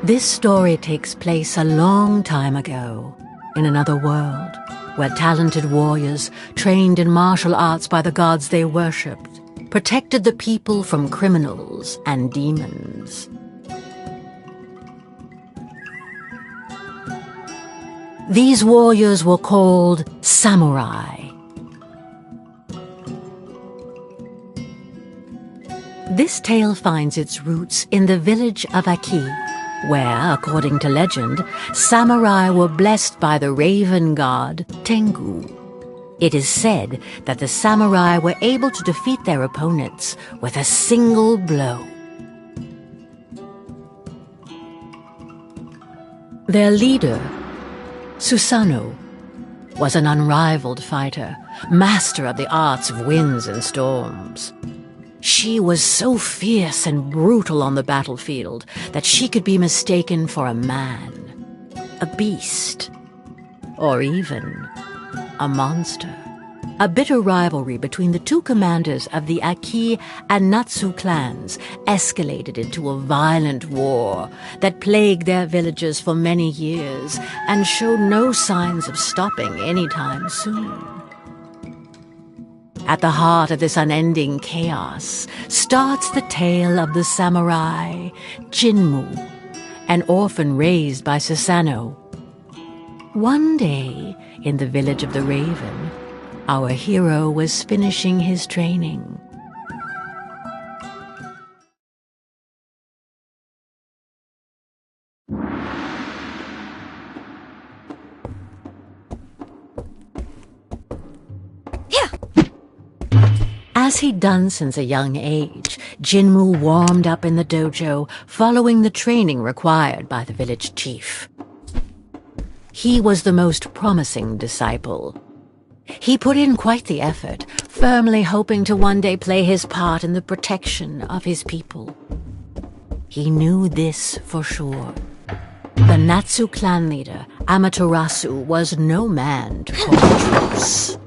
This story takes place a long time ago, in another world, where talented warriors, trained in martial arts by the gods they worshipped, protected the people from criminals and demons. These warriors were called samurai. This tale finds its roots in the village of Aki, where, according to legend, samurai were blessed by the raven god Tengu. It is said that the samurai were able to defeat their opponents with a single blow. Their leader, Susanoo, was an unrivaled fighter, master of the arts of winds and storms. She was so fierce and brutal on the battlefield that she could be mistaken for a man, a beast, or even a monster. A bitter rivalry between the two commanders of the Aki and Natsu clans escalated into a violent war that plagued their villages for many years and showed no signs of stopping anytime soon. At the heart of this unending chaos starts the tale of the samurai Jinmu, an orphan raised by Susanoo. One day, in the village of the Raven, our hero was finishing his training. As he'd done since a young age, Jinmu warmed up in the dojo, following the training required by the village chief. He was the most promising disciple. He put in quite the effort, firmly hoping to one day play his part in the protection of his people. He knew this for sure. The Natsu clan leader, Amaterasu, was no man to call a truce.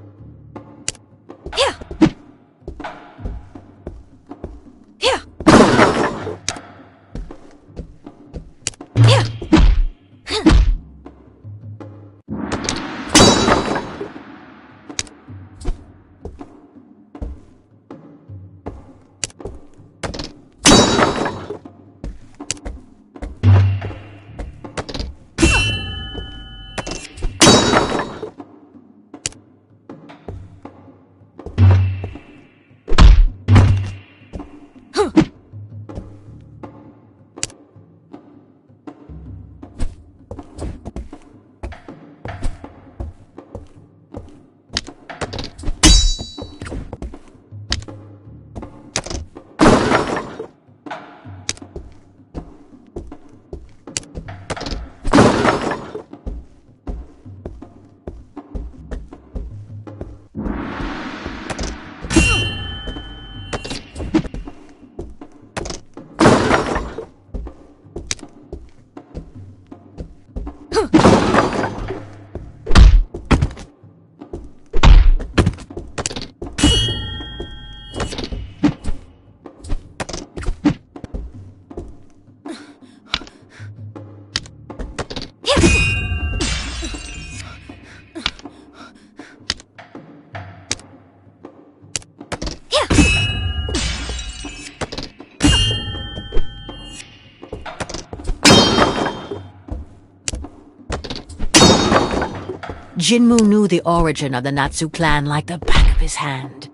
Jinmu knew the origin of the Natsu clan like the back of his hand.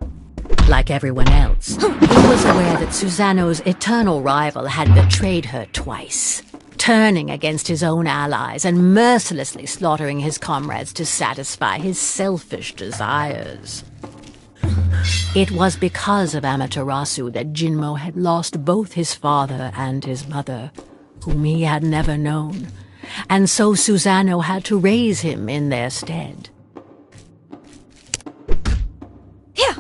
Like everyone else, he was aware that Susanoo's eternal rival had betrayed her twice, turning against his own allies and mercilessly slaughtering his comrades to satisfy his selfish desires. It was because of Amaterasu that Jinmu had lost both his father and his mother, whom he had never known, and so Susanoo had to raise him in their stead. Yeah.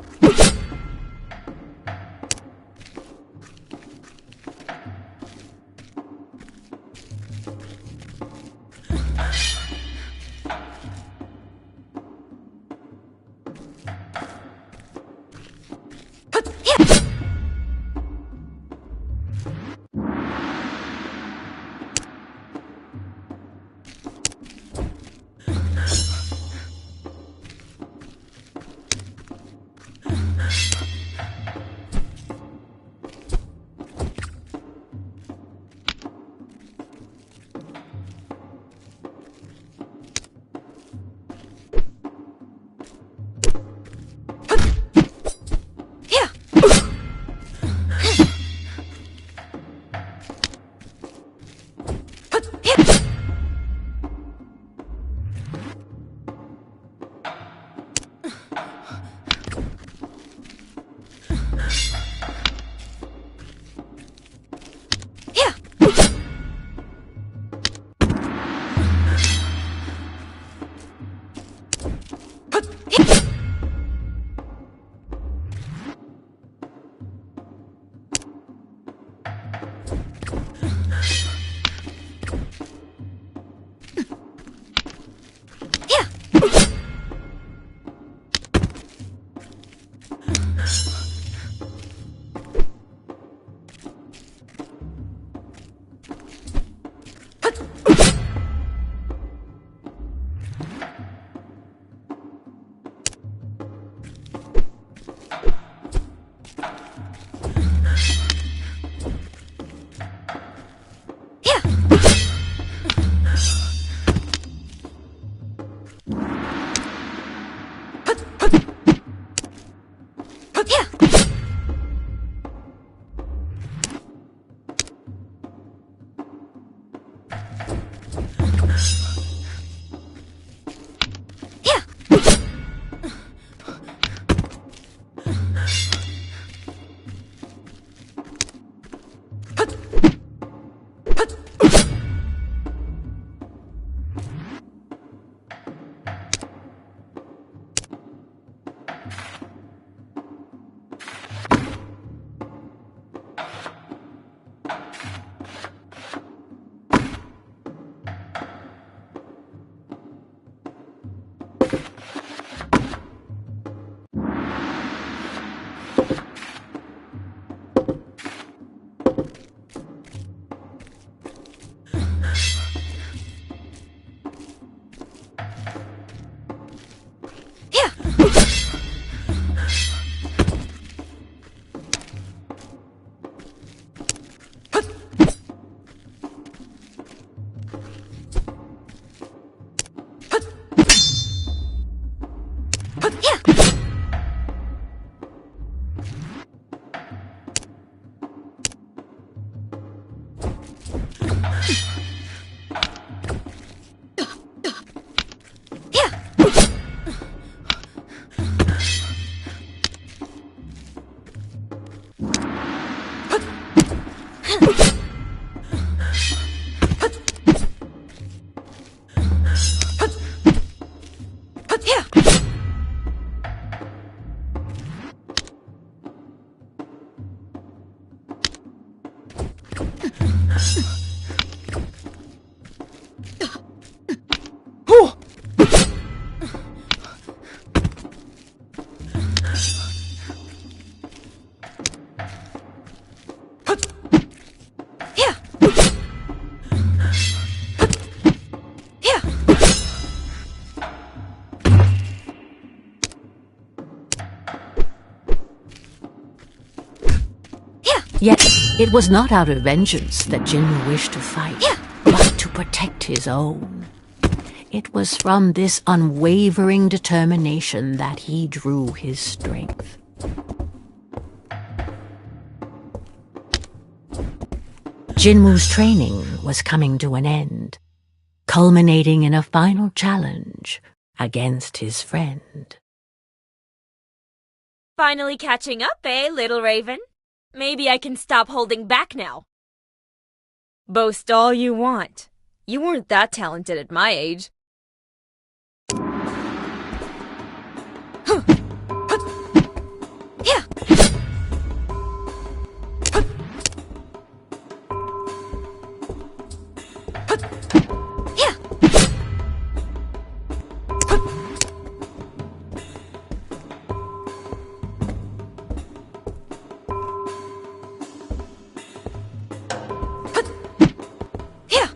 Yet it was not out of vengeance that Jinmu wished to fight, but to protect his own. It was from this unwavering determination that he drew his strength. Jinmu's training was coming to an end, culminating in a final challenge against his friend. Finally catching up, eh, little raven? Maybe I can stop holding back now. Boast all you want. You weren't that talented at my age. Yeah. Yeah.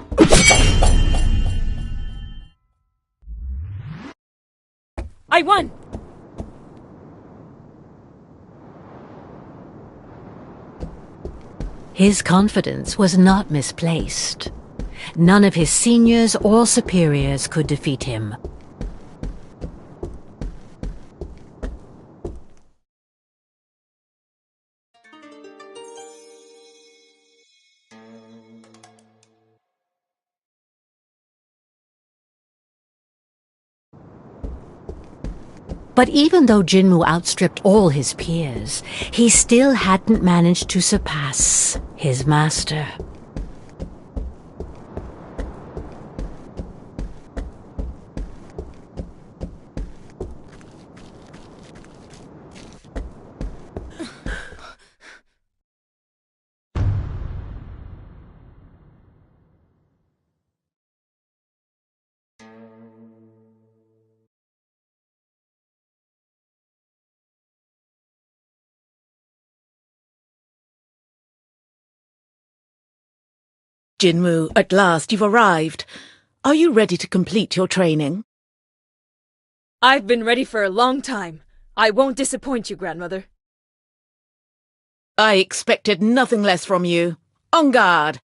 I won! His confidence was not misplaced. None of his seniors or superiors could defeat him. But even though Jinmu outstripped all his peers, he still hadn't managed to surpass his master. Jinmu, at last you've arrived. Are you ready to complete your training? I've been ready for a long time. I won't disappoint you, grandmother. I expected nothing less from you. En garde!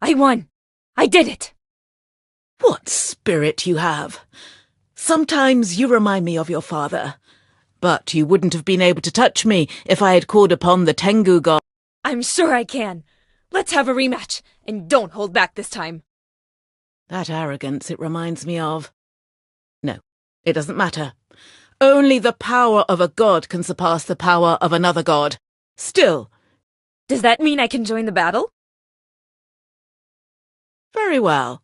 I won! I did it! What spirit you have! Sometimes you remind me of your father. But you wouldn't have been able to touch me if I had called upon the Tengu god. I'm sure I can. Let's have a rematch, and don't hold back this time. That arrogance it reminds me of. No, it doesn't matter. Only the power of a god can surpass the power of another god. Still. Does that mean I can join the battle? Very well.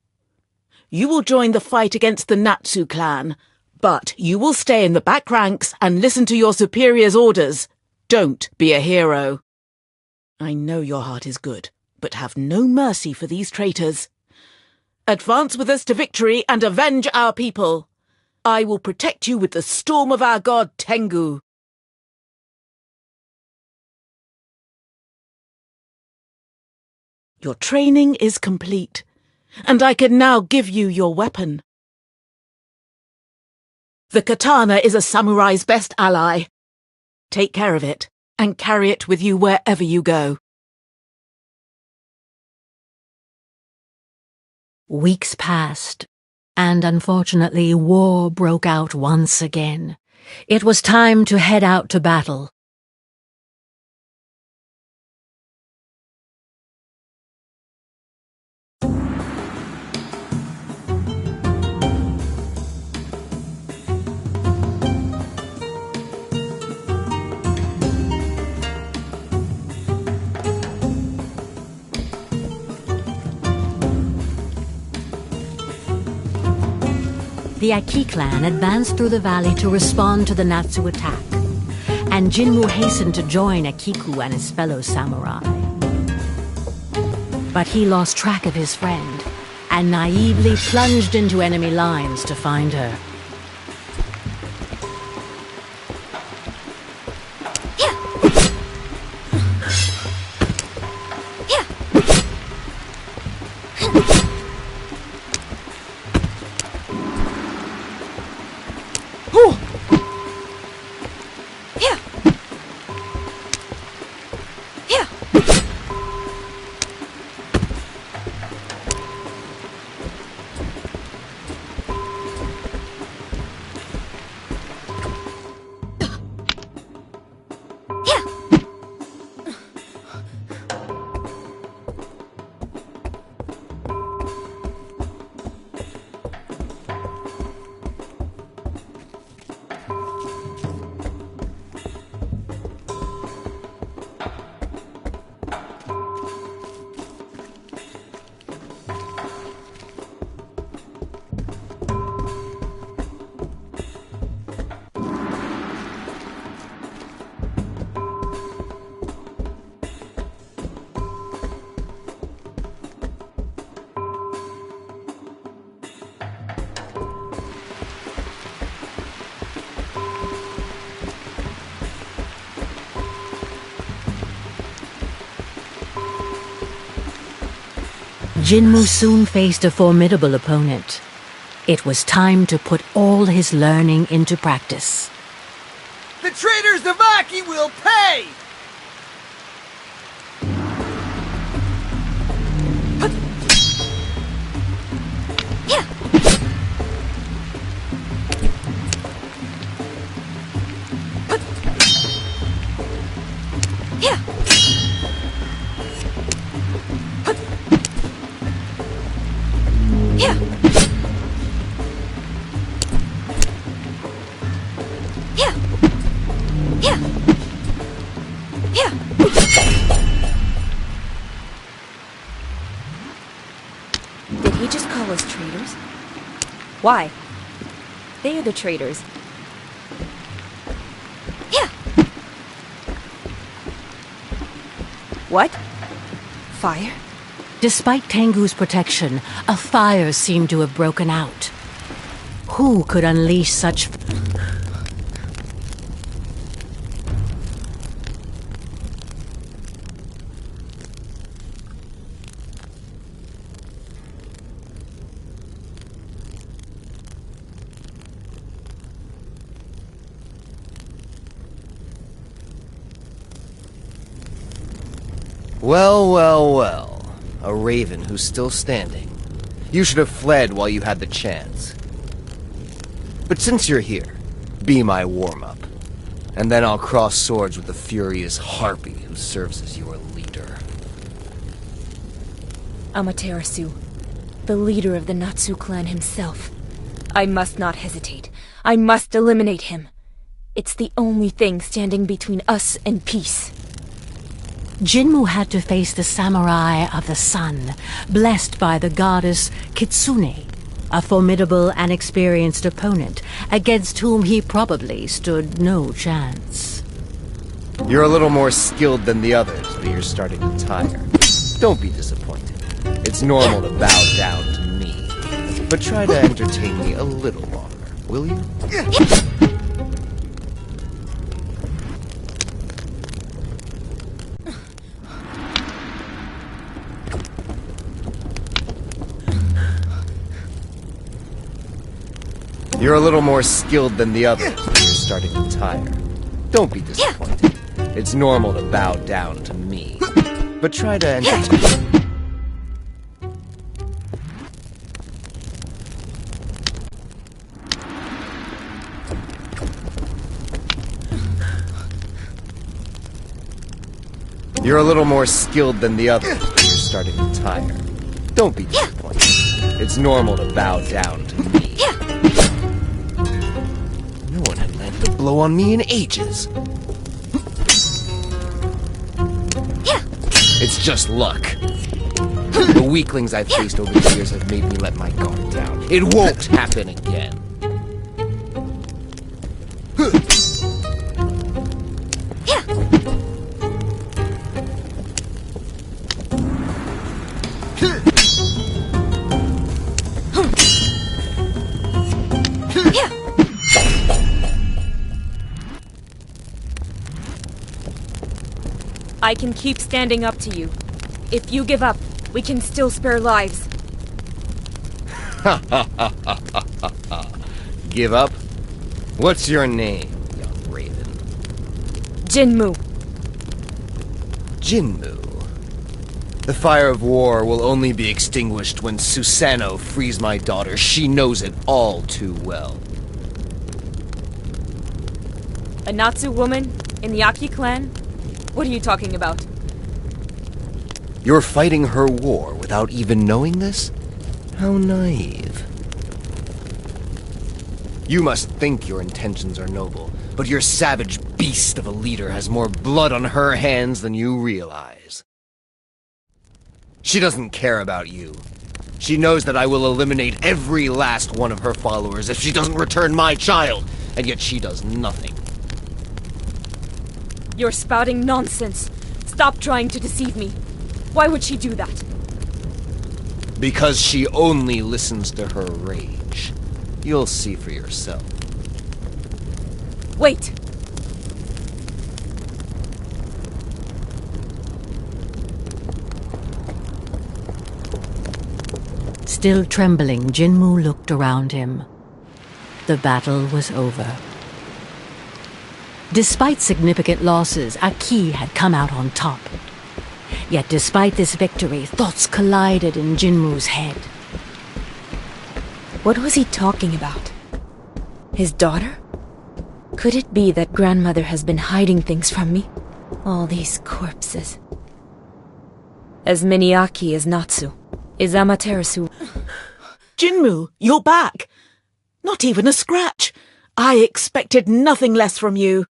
You will join the fight against the Natsu clan, but you will stay in the back ranks and listen to your superior's orders. Don't be a hero. I know your heart is good, but have no mercy for these traitors. Advance with us to victory and avenge our people. I will protect you with the storm of our god Tengu. Your training is complete, and I can now give you your weapon. The katana is a samurai's best ally. Take care of it, and carry it with you wherever you go. Weeks passed, and unfortunately war broke out once again. It was time to head out to battle. The Aki clan advanced through the valley to respond to the Natsu attack, and Jinmu hastened to join Akiku and his fellow samurai. But he lost track of his friend, and naively plunged into enemy lines to find her. Jinmu soon faced a formidable opponent. It was time to put all his learning into practice. The traitors of Aki will pay! Did he just call us traitors? Why? They are the traitors. What? Fire? Despite Tengu's protection, a fire seemed to have broken out. Who could unleash such... Well, well, well. a raven who's still standing. You should have fled while you had the chance. But since you're here, be my warm-up. And then I'll cross swords with the furious harpy who serves as your leader. Amaterasu, the leader of the Natsu clan himself. I must not hesitate. I must eliminate him. It's the only thing standing between us and peace. Jinmu had to face the samurai of the sun, blessed by the goddess Kitsune, a formidable and experienced opponent against whom he probably stood no chance. You're a little more skilled than the others, but you're starting to tire. Don't be disappointed. It's normal to bow down to me. But try to entertain me a little longer, will you? You're a little more skilled than the others, but you're starting to tire. Don't be disappointed. It's normal to bow down to me. But try to entertain. You're a little more skilled than the others, but you're starting to tire. Don't be disappointed. It's normal to bow down to me. No one had landed a blow on me in ages. It's just luck. The weaklings I've faced over the years have made me let my guard down. It won't happen again. I can keep standing up to you. If you give up, we can still spare lives. Give up? What's your name, young raven? Jinmu. Jinmu. The fire of war will only be extinguished when Susanoo frees my daughter. She knows it all too well. A Natsu woman in the Aki clan? What are you talking about? You're fighting her war without even knowing this? How naive. You must think your intentions are noble, but your savage beast of a leader has more blood on her hands than you realize. She doesn't care about you. She knows that I will eliminate every last one of her followers if she doesn't return my child, and yet she does nothing. You're spouting nonsense. Stop trying to deceive me. Why would she do that? Because she only listens to her rage. You'll see for yourself. Wait! Still trembling, Jinmu looked around him. The battle was over. Despite significant losses, Aki had come out on top. Yet despite this victory, thoughts collided in Jinmu's head. What was he talking about? His daughter? Could it be that grandmother has been hiding things from me? All these corpses. As many Aki as Natsu. Is Amaterasu. Jinmu, you're back. Not even a scratch. I expected nothing less from you.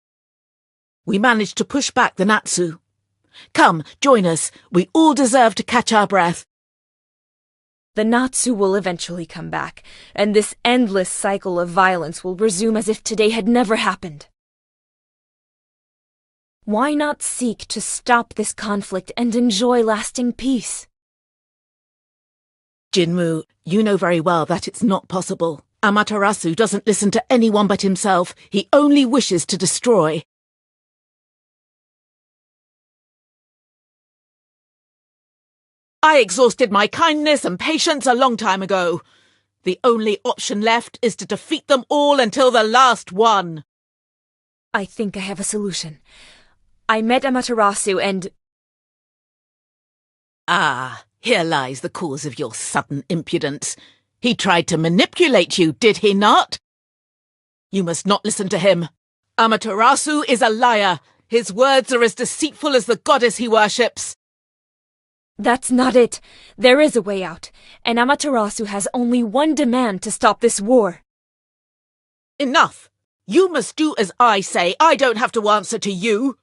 We managed to push back the Natsu. Come, join us. We all deserve to catch our breath. The Natsu will eventually come back, and this endless cycle of violence will resume as if today had never happened. Why not seek to stop this conflict and enjoy lasting peace? Jinmu, you know very well that it's not possible. Amaterasu doesn't listen to anyone but himself. He only wishes to destroy. I exhausted my kindness and patience a long time ago. The only option left is to defeat them all until the last one. I think I have a solution. I met Amaterasu and... Ah, Here lies the cause of your sudden impudence. He tried to manipulate you, did he not? You must not listen to him. Amaterasu is a liar. His words are as deceitful as the goddess he worships. That's not it. There is a way out, and Amaterasu has only one demand to stop this war. Enough! You must do as I say. I don't have to answer to you.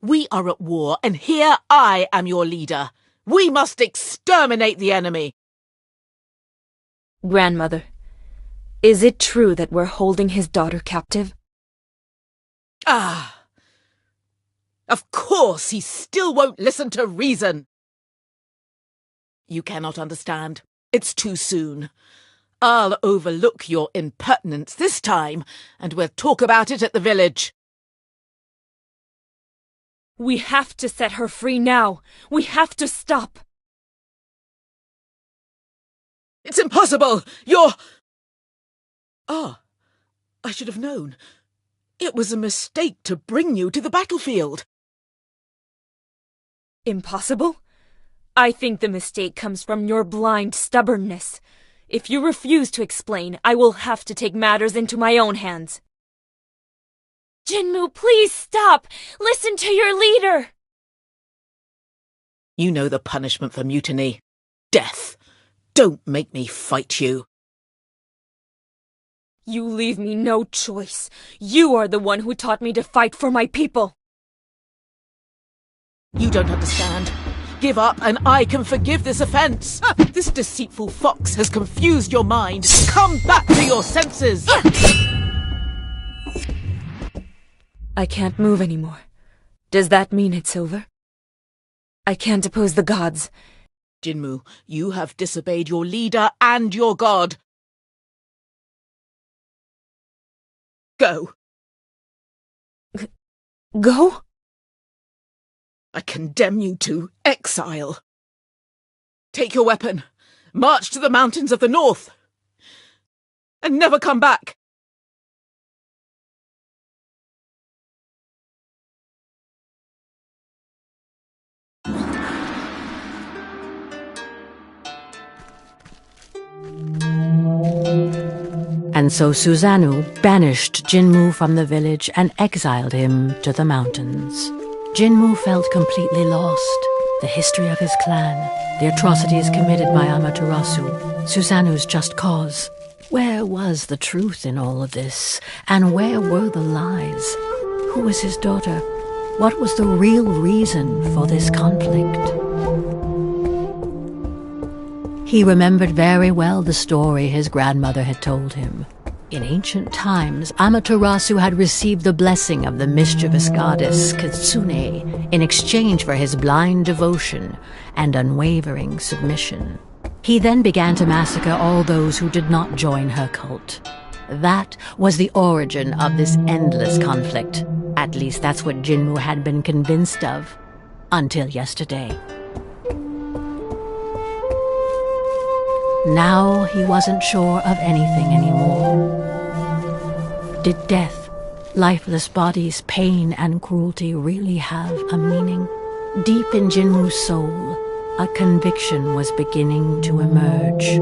We are at war, and here I am your leader. We must exterminate the enemy. Grandmother, is it true that we're holding his daughter captive? Ah! Of course he still won't listen to reason. You cannot understand. It's too soon. I'll overlook your impertinence this time, and we'll talk about it at the village. We have to set her free now. We have to stop. It's impossible! You're... Ah, I should have known. It was a mistake to bring you to the battlefield. Impossible? I think the mistake comes from your blind stubbornness. If you refuse to explain, I will have to take matters into my own hands. Jinmu, please stop! Listen to your leader! You know the punishment for mutiny. Death. Don't make me fight you. You leave me no choice. You are the one who taught me to fight for my people. You don't understand. Give up and I can forgive this offense. This deceitful fox has confused your mind. Come back to your senses. I can't move anymore. Does that mean it's over? I can't oppose the gods. Jinmu, you have disobeyed your leader and your god. Go. Go? I condemn you to exile. Take your weapon, march to the mountains of the north, and never come back. And so Susanoo banished Jinmu from the village and exiled him to the mountains. Jinmu felt completely lost. The history of his clan, the atrocities committed by Amaterasu, Susanoo's just cause. Where was the truth in all of this? And where were the lies? Who was his daughter? What was the real reason for this conflict? He remembered very well the story his grandmother had told him. In ancient times, Amaterasu had received the blessing of the mischievous goddess Kitsune in exchange for his blind devotion and unwavering submission. He then began to massacre all those who did not join her cult. That was the origin of this endless conflict. At least that's what Jinmu had been convinced of, until yesterday. Now he wasn't sure of anything anymore. Did death, lifeless bodies, pain and cruelty really have a meaning? Deep in Jinmu's soul, a conviction was beginning to emerge.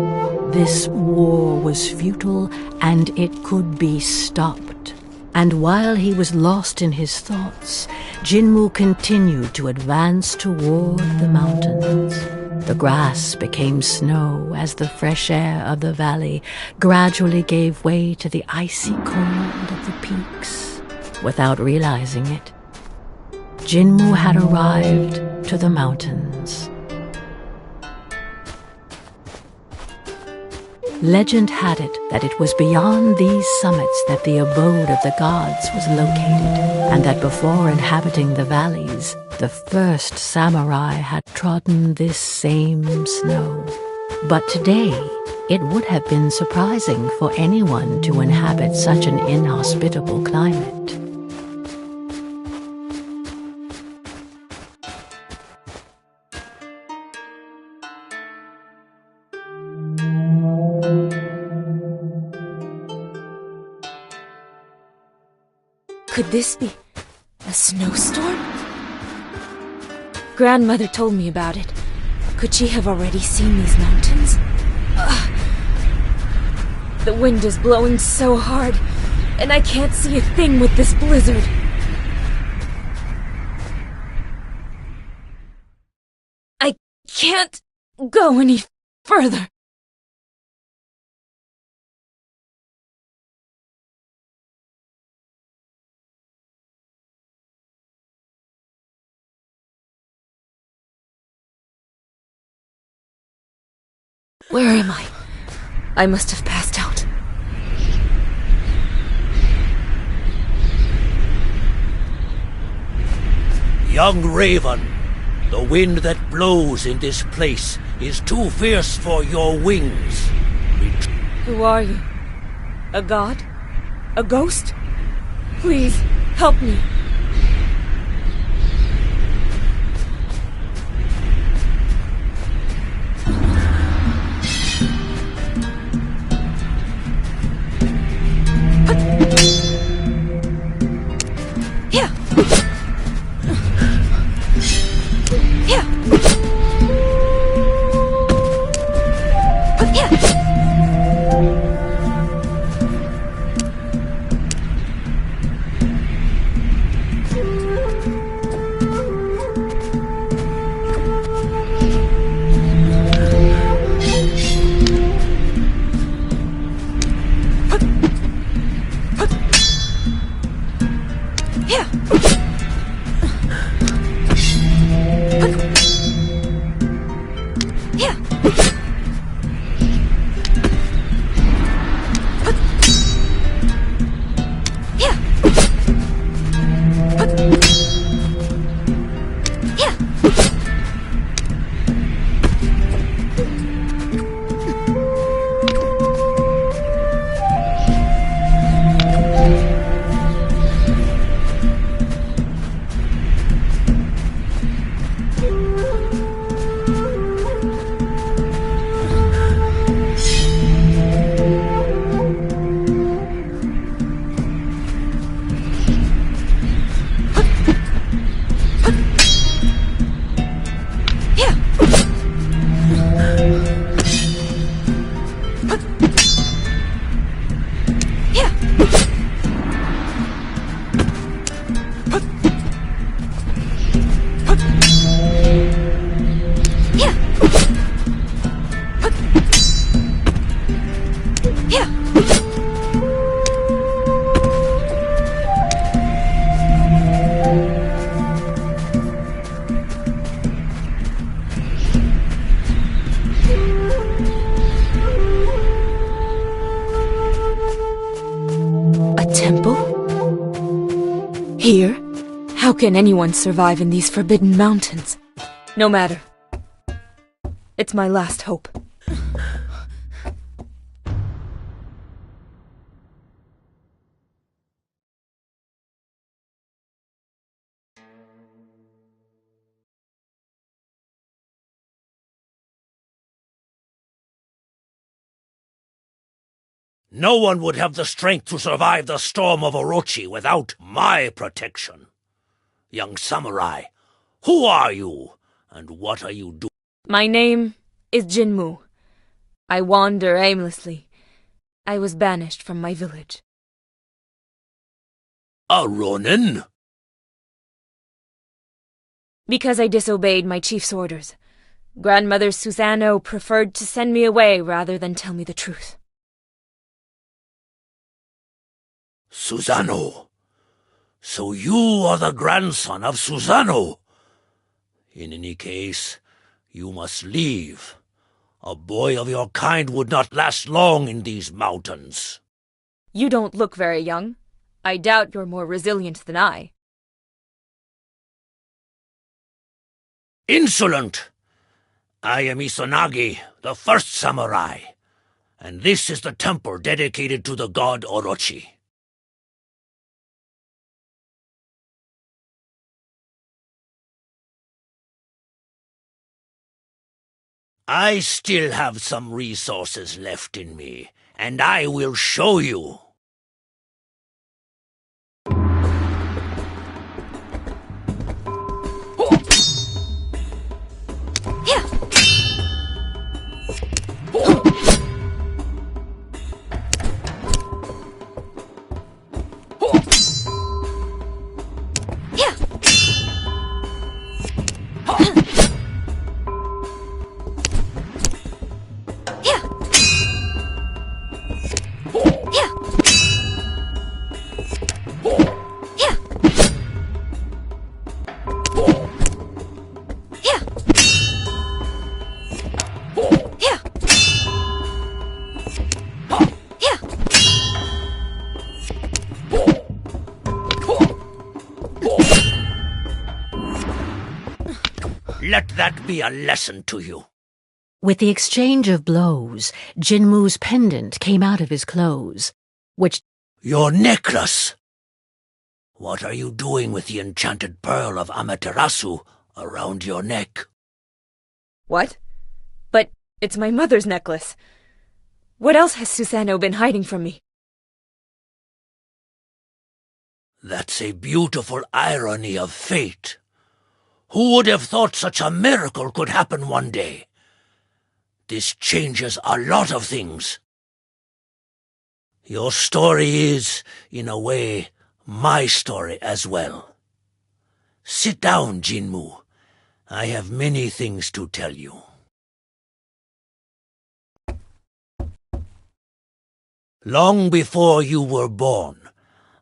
This war was futile and it could be stopped. And while he was lost in his thoughts, Jinmu continued to advance toward the mountains. The grass became snow as the fresh air of the valley gradually gave way to the icy cold of the peaks. Without realizing it, Jinmu had arrived to the mountains. Legend had it that it was beyond these summits that the abode of the gods was located, and that before inhabiting the valleys, the first samurai had trodden this same snow. But today, it would have been surprising for anyone to inhabit such an inhospitable climate. Could this be a snowstorm? Grandmother told me about it. Could she have already seen these mountains? The wind is blowing so hard, and I can't see a thing with this blizzard. I can't go any further. Where am I? I must have passed out. Young Raven, the wind that blows in this place is too fierce for your wings. Who are you? A god? A ghost? Please, help me. Yeah. Yeah. Here? How can anyone survive in these forbidden mountains? No matter. It's my last hope. No one would have the strength to survive the storm of Orochi without my protection. Young samurai, who are you, and what are you doing? My name is Jinmu. I wander aimlessly. I was banished from my village. A ronin? Because I disobeyed my chief's orders. Grandmother Susano preferred to send me away rather than tell me the truth. Susano. So you are the grandson of Susano. In any case, you must leave. A boy of your kind would not last long in these mountains. You don't look very young. I doubt you're more resilient than I. Insolent! I am Izanagi, the first samurai, and this is the temple dedicated to the god Orochi. I still have some resources left in me, and I will show you. Yeah. Let that be a lesson to you. With the exchange of blows, Jinmu's pendant came out of his clothes, which— Your necklace! What are you doing with the enchanted pearl of Amaterasu around your neck? What? But it's my mother's necklace. What else has Susanoo been hiding from me? That's a beautiful irony of fate. Who would have thought such a miracle could happen one day? This changes a lot of things. Your story is, in a way, my story as well. Sit down, Jinmu. I have many things to tell you. Long before you were born,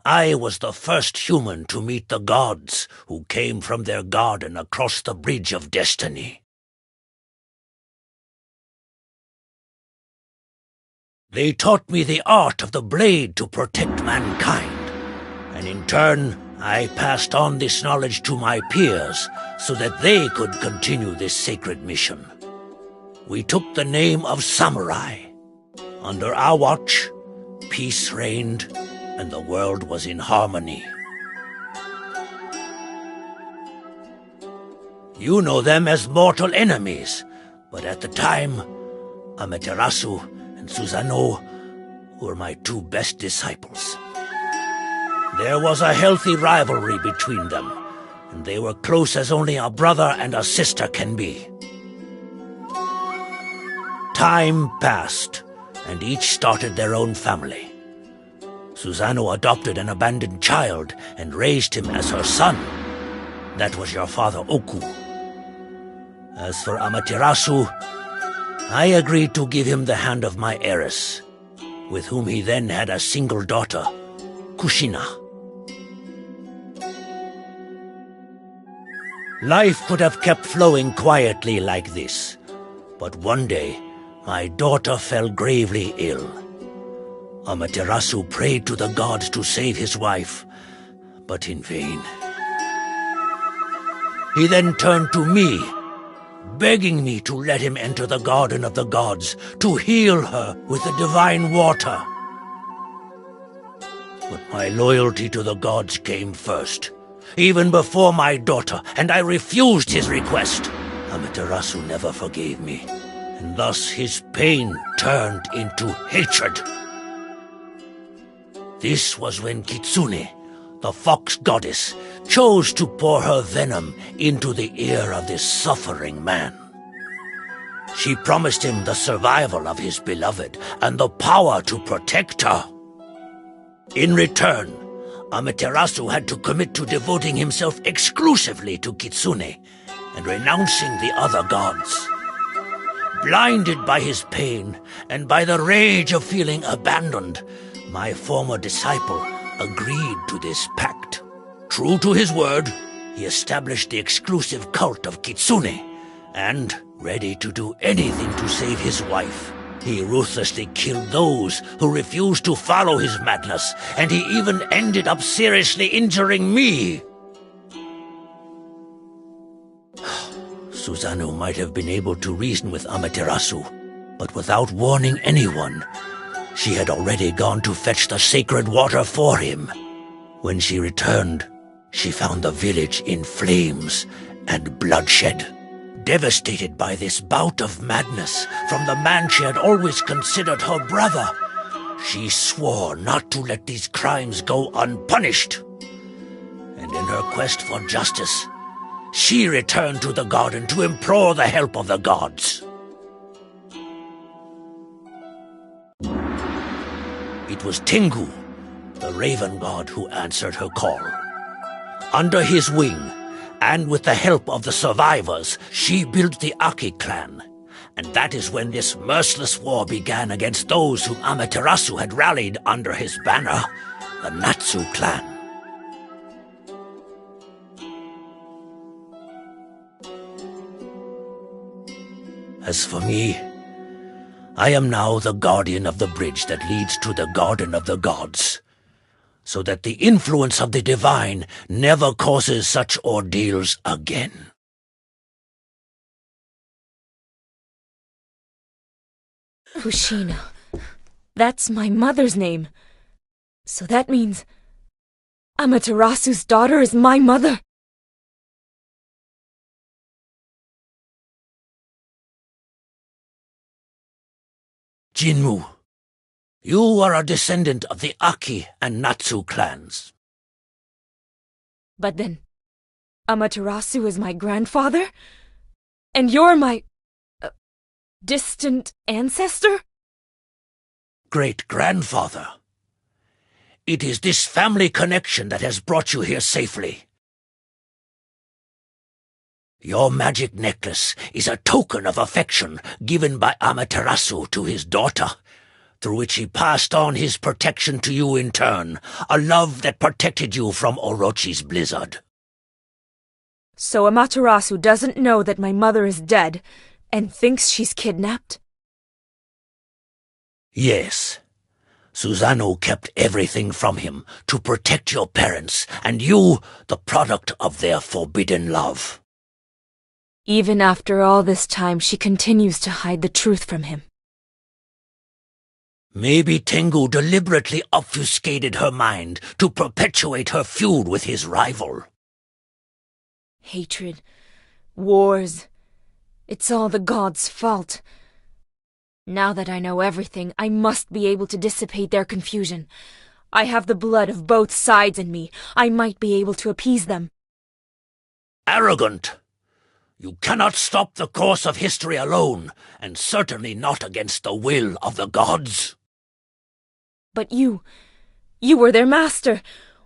I was the first human to meet the gods who came from their garden across the Bridge of Destiny. They taught me the art of the blade to protect mankind, and in turn, I passed on this knowledge to my peers so that they could continue this sacred mission. We took the name of Samurai. Under our watch, peace reigned, and the world was in harmony. You know them as mortal enemies, but at the time, Amaterasu and Susanoo were my two best disciples. There was a healthy rivalry between them, and they were close as only a brother and a sister can be. Time passed, and each started their own family. Susanoo adopted an abandoned child and raised him as her son. That was your father Oku. As for Amaterasu, I agreed to give him the hand of my heiress, with whom he then had a single daughter, Kushina. Life could have kept flowing quietly like this, but one day my daughter fell gravely ill. Amaterasu prayed to the gods to save his wife, but in vain. He then turned to me, begging me to let him enter the garden of the gods to heal her with the divine water. But my loyalty to the gods came first, even before my daughter, and I refused his request. Amaterasu never forgave me, and thus his pain turned into hatred. This was when Kitsune, the fox goddess, chose to pour her venom into the ear of this suffering man. She promised him the survival of his beloved and the power to protect her. In return, Amaterasu had to commit to devoting himself exclusively to Kitsune and renouncing the other gods. Blinded by his pain and by the rage of feeling abandoned, my former disciple agreed to this pact. True to his word, he established the exclusive cult of Kitsune, and, ready to do anything to save his wife, he ruthlessly killed those who refused to follow his madness, and he even ended up seriously injuring me. Susanoo might have been able to reason with Amaterasu, but without warning anyone, she had already gone to fetch the sacred water for him. When she returned, she found the village in flames and bloodshed. Devastated by this bout of madness from the man she had always considered her brother, she swore not to let these crimes go unpunished. And in her quest for justice, she returned to the garden to implore the help of the gods. It was Tengu, the raven god, who answered her call. Under his wing, and with the help of the survivors, she built the Aki clan. And that is when this merciless war began against those whom Amaterasu had rallied under his banner, the Natsu clan. As for me, I am now the guardian of the bridge that leads to the Garden of the Gods, so that the influence of the divine never causes such ordeals again. Fushino. That's my mother's name. So that means Amaterasu's daughter is my mother. Jinmu, you are a descendant of the Aki and Natsu clans. But then, Amaterasu is my grandfather? And you're my distant ancestor? Great-grandfather. It is this family connection that has brought you here safely. Your magic necklace is a token of affection given by Amaterasu to his daughter, through which he passed on his protection to you in turn, a love that protected you from Orochi's blizzard. So Amaterasu doesn't know that my mother is dead, and thinks she's kidnapped? Yes. Susanoo kept everything from him to protect your parents, and you, the product of their forbidden love. Even after all this time, she continues to hide the truth from him. Maybe Tengu deliberately obfuscated her mind to perpetuate her feud with his rival. Hatred, wars, it's all the gods' fault. Now that I know everything, I must be able to dissipate their confusion. I have the blood of both sides in me. I might be able to appease them. Arrogant! You cannot stop the course of history alone, and certainly not against the will of the gods. But you were their master.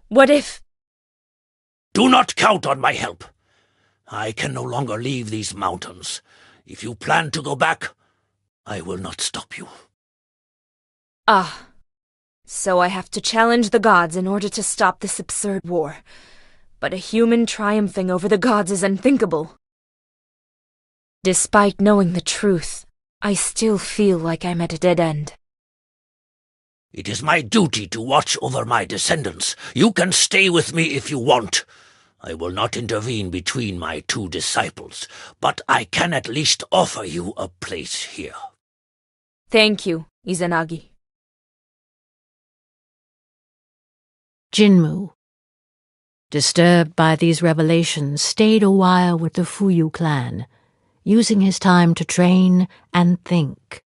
What if... Do not count on my help. I can no longer leave these mountains. If you plan to go back, I will not stop you. Ah. So I have to challenge the gods in order to stop this absurd war. But a human triumphing over the gods is unthinkable. Despite knowing the truth, I still feel like I'm at a dead end. It is my duty to watch over my descendants. You can stay with me if you want. I will not intervene between my two disciples, but I can at least offer you a place here. Thank you, Izanagi. Jinmu, disturbed by these revelations, stayed a while with the Fuyu clan, using his time to train and think.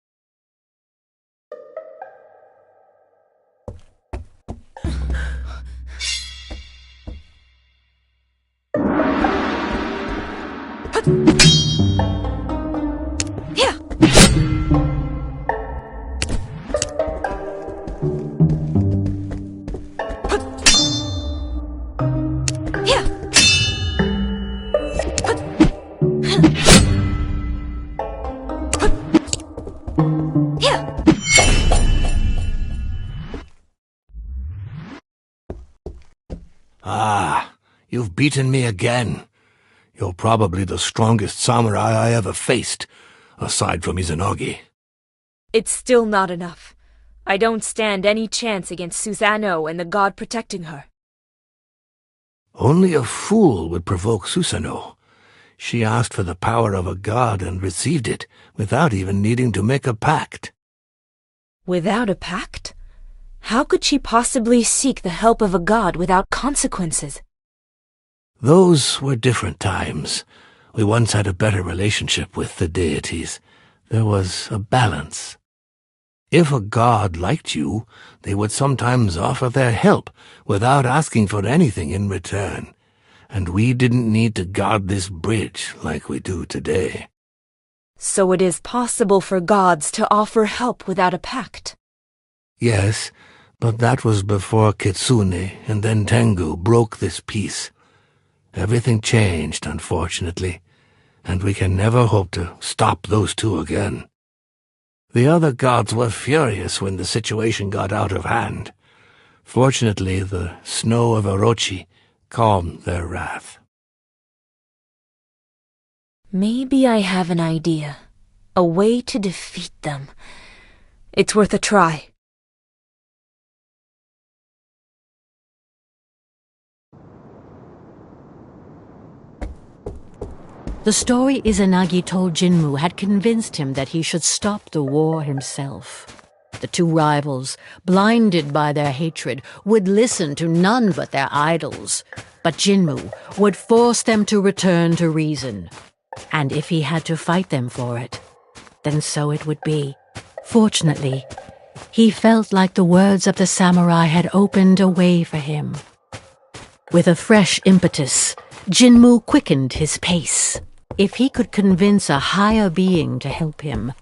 Ah, you've beaten me again. You're probably the strongest samurai I ever faced, aside from Izanagi. It's still not enough. I don't stand any chance against Susanoo and the god protecting her. Only a fool would provoke Susanoo. She asked for the power of a god and received it, without even needing to make a pact. Without a pact? How could she possibly seek the help of a god without consequences? Those were different times. We once had a better relationship with the deities. There was a balance. If a god liked you, they would sometimes offer their help without asking for anything in return. And we didn't need to guard this bridge like we do today. So it is possible for gods to offer help without a pact? Yes, but that was before Kitsune and then Tengu broke this peace. Everything changed, unfortunately, and we can never hope to stop those two again. The other gods were furious when the situation got out of hand. Fortunately, the snow of Orochi calmed their wrath. Maybe I have an idea. A way to defeat them. It's worth a try. The story Izanagi told Jinmu had convinced him that he should stop the war himself. The two rivals, blinded by their hatred, would listen to none but their idols. But Jinmu would force them to return to reason. And if he had to fight them for it, then so it would be. Fortunately, he felt like the words of the samurai had opened a way for him. With a fresh impetus, Jinmu quickened his pace. If he could convince a higher being to help him,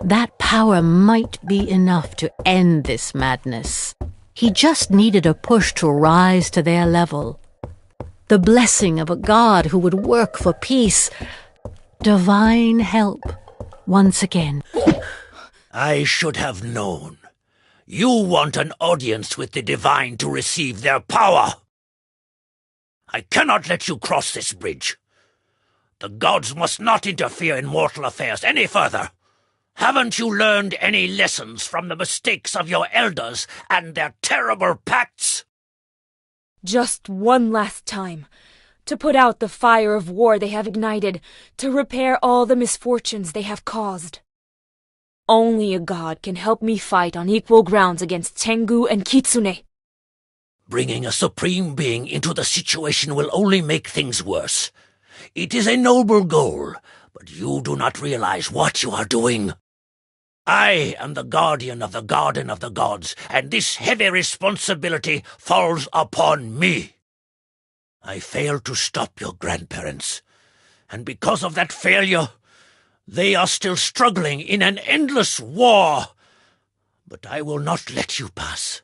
that power might be enough to end this madness. He just needed a push to rise to their level. The blessing of a god who would work for peace. Divine help, once again. I should have known. You want an audience with the divine to receive their power. I cannot let you cross this bridge. The gods must not interfere in mortal affairs any further. Haven't you learned any lessons from the mistakes of your elders and their terrible pacts? Just one last time, to put out the fire of war they have ignited, to repair all the misfortunes they have caused. Only a god can help me fight on equal grounds against Tengu and Kitsune. Bringing a supreme being into the situation will only make things worse. It is a noble goal, but you do not realize what you are doing. I am the guardian of the Garden of the Gods, and this heavy responsibility falls upon me. I failed to stop your grandparents, and because of that failure, they are still struggling in an endless war. But I will not let you pass.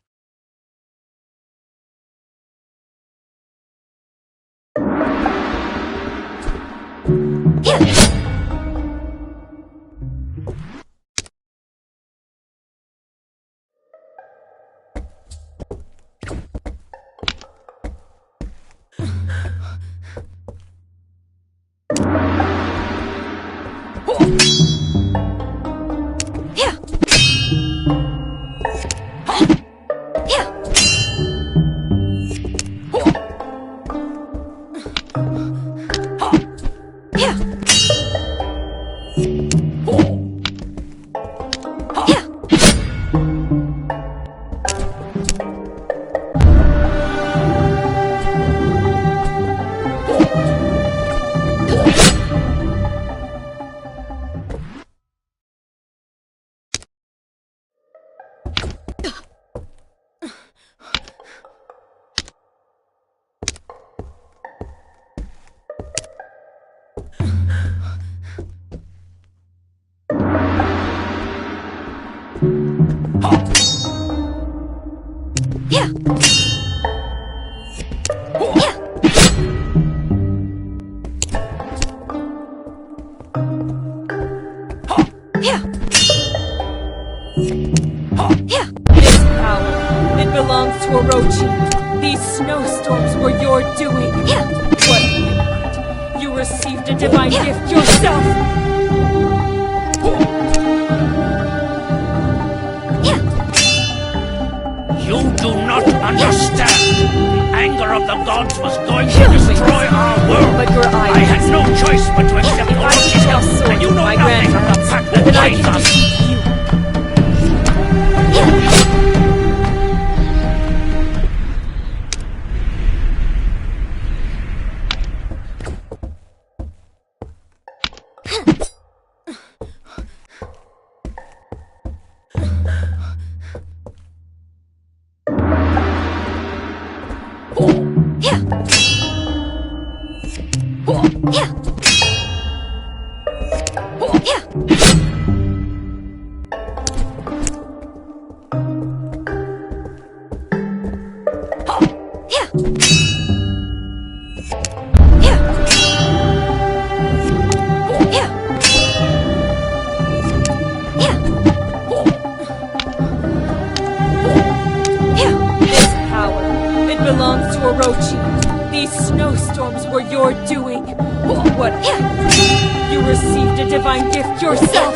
This power, it belongs to Orochi. These snowstorms were your doing. What hypocrite! You received a divine gift yourself! You do not understand. The anger of the gods was going to destroy our world. But your eyes. I had no choice but to accept Orochi's help, and you know nothing of the pact that binds us. Belongs to Orochi. These snowstorms were your doing. What? You received a divine gift yourself.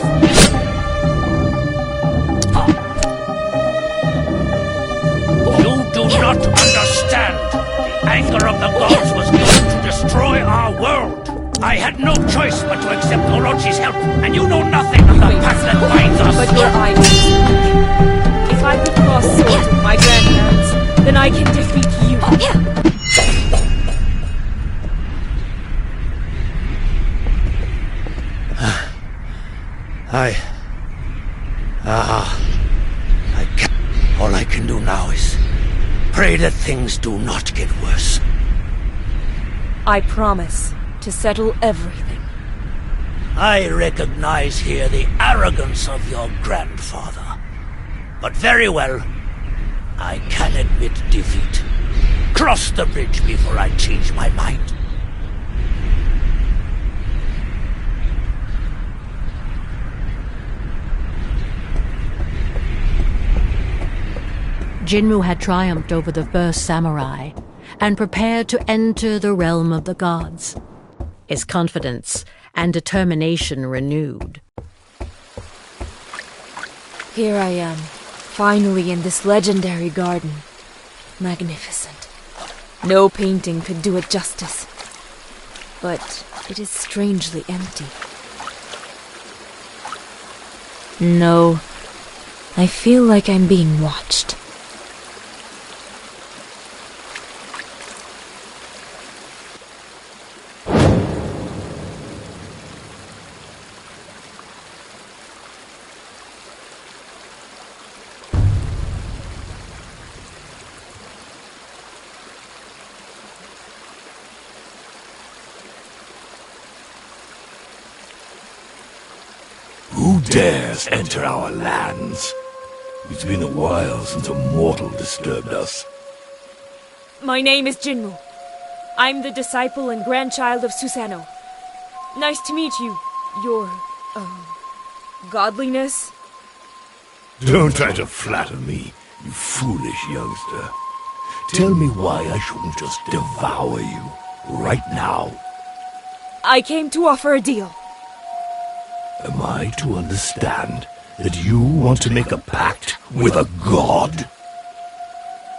You do not understand. The anger of the gods was going to destroy our world. I had no she's help, and you know nothing of the pact that binds us. But your eyes. If I could cross swords with my grandparents, then I can defeat you. I can't. All I can do now is pray that things do not get worse. I promise to settle everything. I recognize here the arrogance of your grandfather. But very well, I can admit defeat. Cross the bridge before I change my mind. Jinmu had triumphed over the first samurai and prepared to enter the realm of the gods, his confidence and determination renewed. Here I am, finally in this legendary garden. Magnificent. No painting could do it justice. But it is strangely empty. No, I feel like I'm being watched. Who dares enter our lands? It's been a while since a mortal disturbed us. My name is Jinmu. I'm the disciple and grandchild of Susanoo. Nice to meet you, your, godliness. Don't try to flatter me, you foolish youngster. Tell me why I shouldn't just devour you, right now. I came to offer a deal. Am I to understand that you want to make a pact with a god?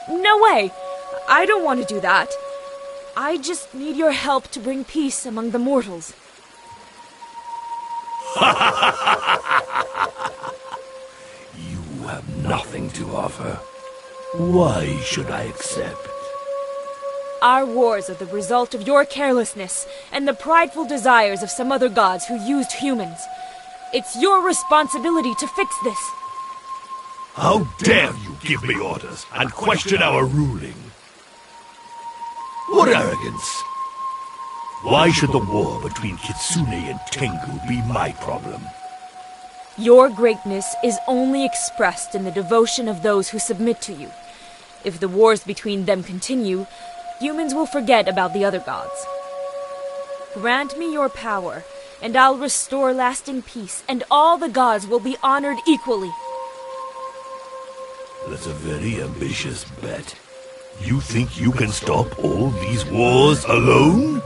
No way! I don't want to do that. I just need your help to bring peace among the mortals. You have nothing to offer. Why should I accept? Our wars are the result of your carelessness and the prideful desires of some other gods who used humans. It's your responsibility to fix this. How dare you give me orders and question our ruling? What arrogance! Why should the war between Kitsune and Tengu be my problem? Your greatness is only expressed in the devotion of those who submit to you. If the wars between them continue, humans will forget about the other gods. Grant me your power, and I'll restore lasting peace, and all the gods will be honored equally. That's a very ambitious bet. You think you can stop all these wars alone?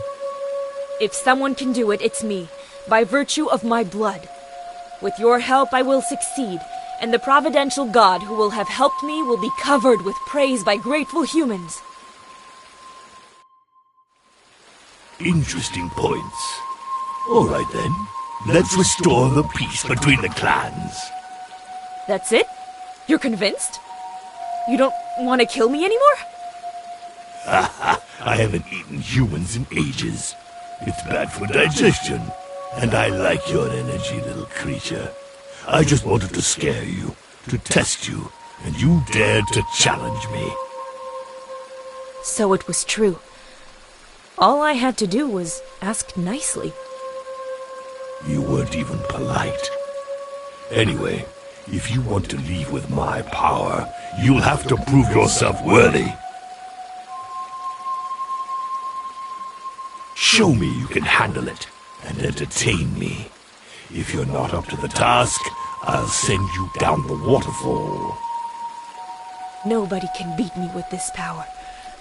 If someone can do it, it's me, by virtue of my blood. With your help, I will succeed, and the providential god who will have helped me will be covered with praise by grateful humans. Interesting points. All right then, let's restore the peace between the clans. That's it? You're convinced? You don't want to kill me anymore? I haven't eaten humans in ages. It's bad for digestion. And I like your energy, little creature. I just wanted to scare you, to test you, and you dared to challenge me. So it was true. All I had to do was ask nicely. You weren't even polite. Anyway, if you want to leave with my power, you'll have to prove yourself worthy. Show me you can handle it, and entertain me. If you're not up to the task, I'll send you down the waterfall. Nobody can beat me with this power.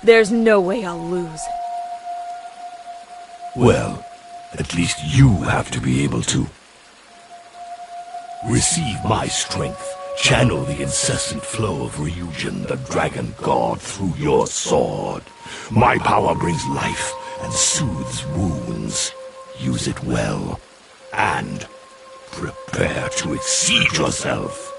There's no way I'll lose. Well, at least you have to be able to. Receive my strength. Channel the incessant flow of Ryujin, the dragon god, through your sword. My power brings life and soothes wounds. Use it well, and prepare to exceed yourself.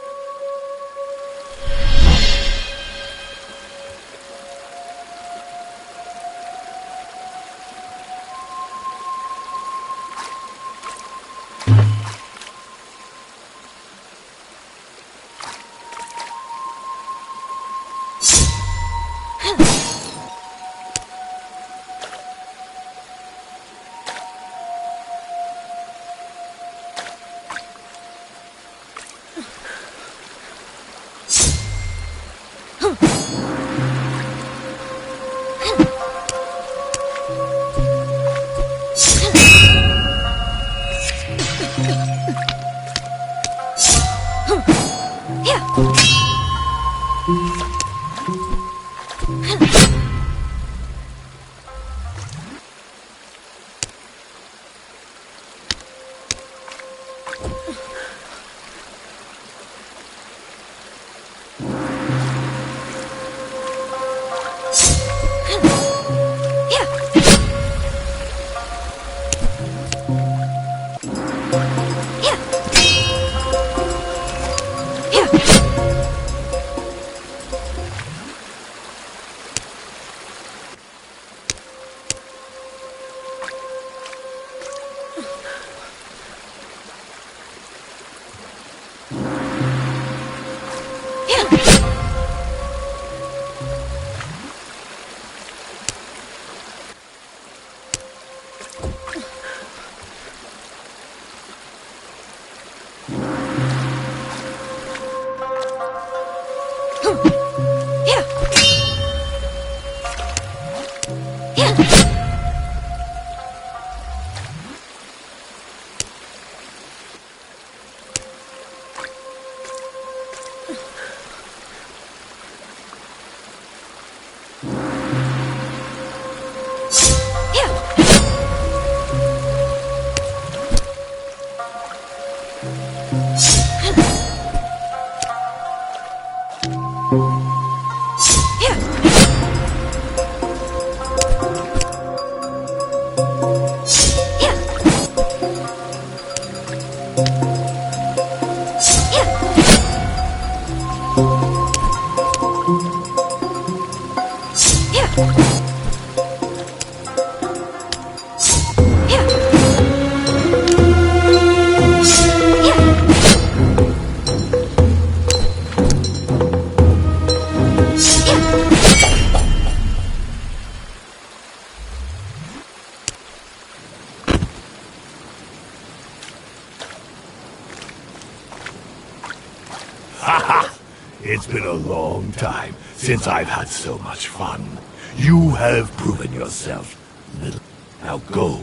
It's been a long time since I've had so much fun. You have proven yourself, little. Now go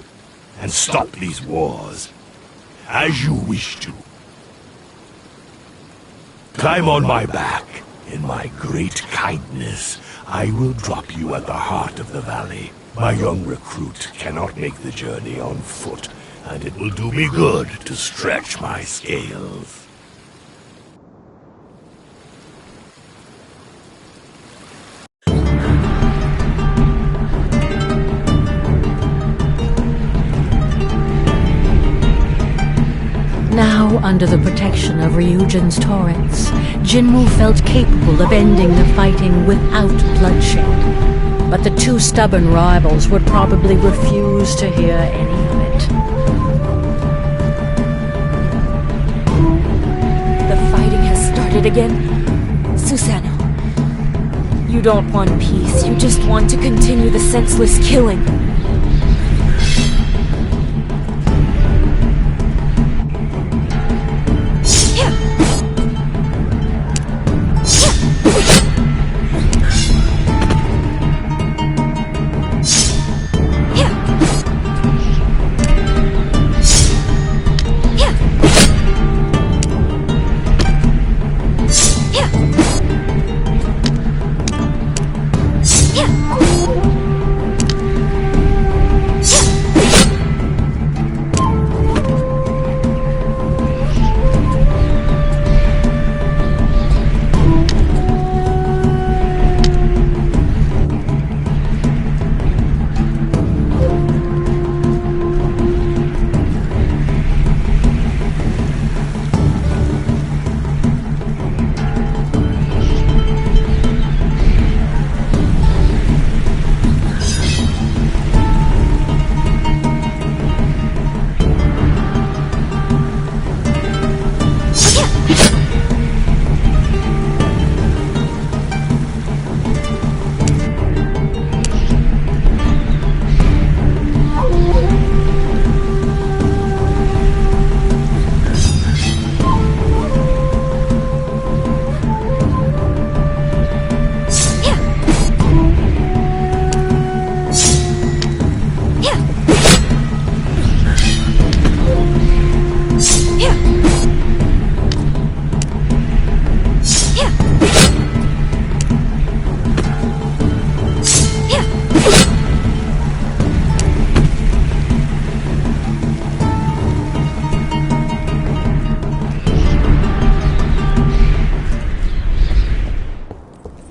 and stop these wars, as you wish to. Climb on my back. In my great kindness, I will drop you at the heart of the valley. My young recruit cannot make the journey on foot, and it will do me good to stretch my scales. Now, under the protection of Ryujin's torrents, Jinmu felt capable of ending the fighting without bloodshed. But the two stubborn rivals would probably refuse to hear any of it. The fighting has started again? Susanoo, you don't want peace, you just want to continue the senseless killing.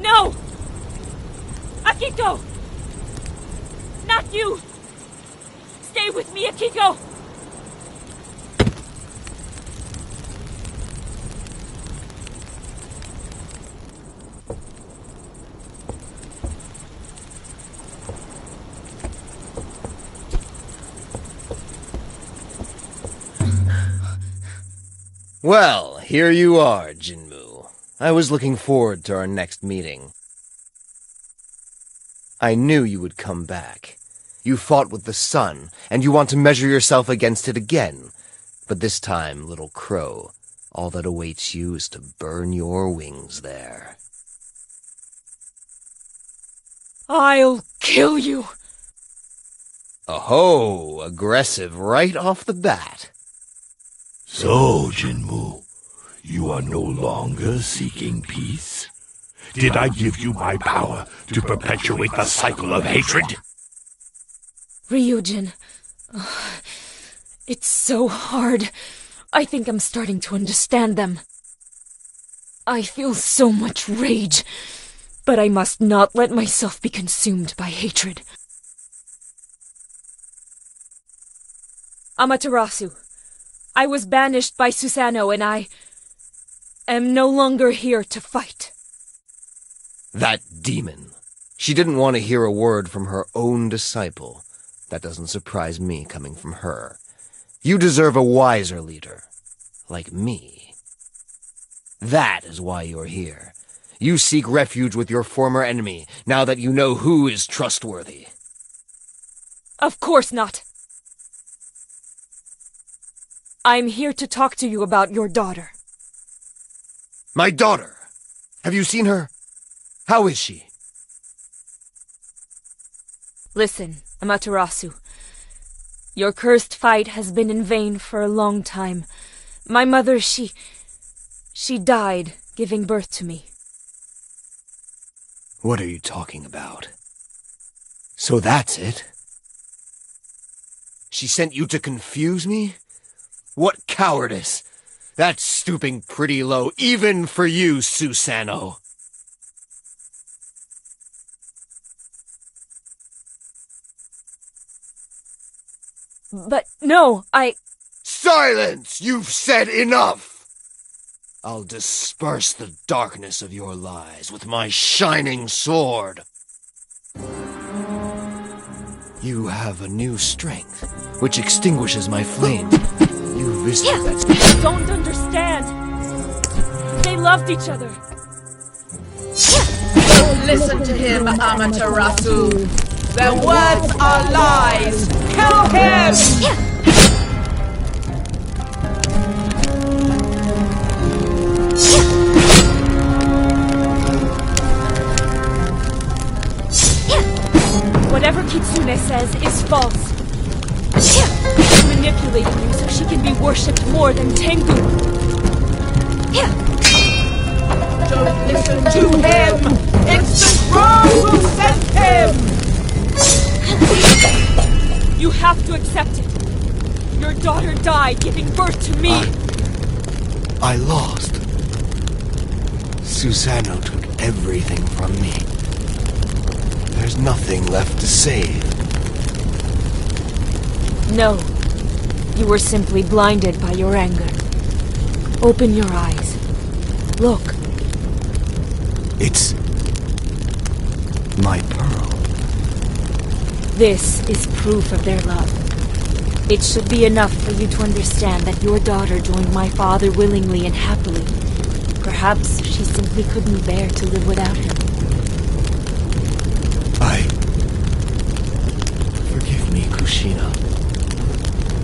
No! Akiko! Not you! Stay with me, Akiko! Well, here you are, Jinmu. I was looking forward to our next meeting. I knew you would come back. You fought with the sun, and you want to measure yourself against it again. But this time, little crow, all that awaits you is to burn your wings there. I'll kill you! Oh, aggressive right off the bat. So, Jinmu, you are no longer seeking peace? Did I give you my power to perpetuate the cycle of hatred? Ryujin, it's so hard. I think I'm starting to understand them. I feel so much rage, but I must not let myself be consumed by hatred. Amaterasu, I was banished by Susanoo and I am no longer here to fight. That demon. She didn't want to hear a word from her own disciple. That doesn't surprise me coming from her. You deserve a wiser leader. Like me. That is why you're here. You seek refuge with your former enemy, now that you know who is trustworthy. Of course not. I'm here to talk to you about your daughter. My daughter! Have you seen her? How is she? Listen, Amaterasu. Your cursed fight has been in vain for a long time. My mother, she died giving birth to me. What are you talking about? So that's it? She sent you to confuse me? What cowardice! That's stooping pretty low, even for you, Susanoo. But no, Silence! You've said enough! I'll disperse the darkness of your lies with my shining sword. You have a new strength, which extinguishes my flame. You visited that... I don't understand. They loved each other. Don't listen to him, Amaterasu. Their words are lies. Kill him! Whatever Kitsune says is false. She's manipulating you so she can be worshipped more than Tengu. Don't listen to him! It's the crow who sent him! You have to accept it. Your daughter died giving birth to me. I lost. Susanoo took everything from me. There's nothing left to save. No. You were simply blinded by your anger. Open your eyes. Look. It's... my pearl. This is proof of their love. It should be enough for you to understand that your daughter joined my father willingly and happily. Perhaps she simply couldn't bear to live without him. Forgive me, Kushina.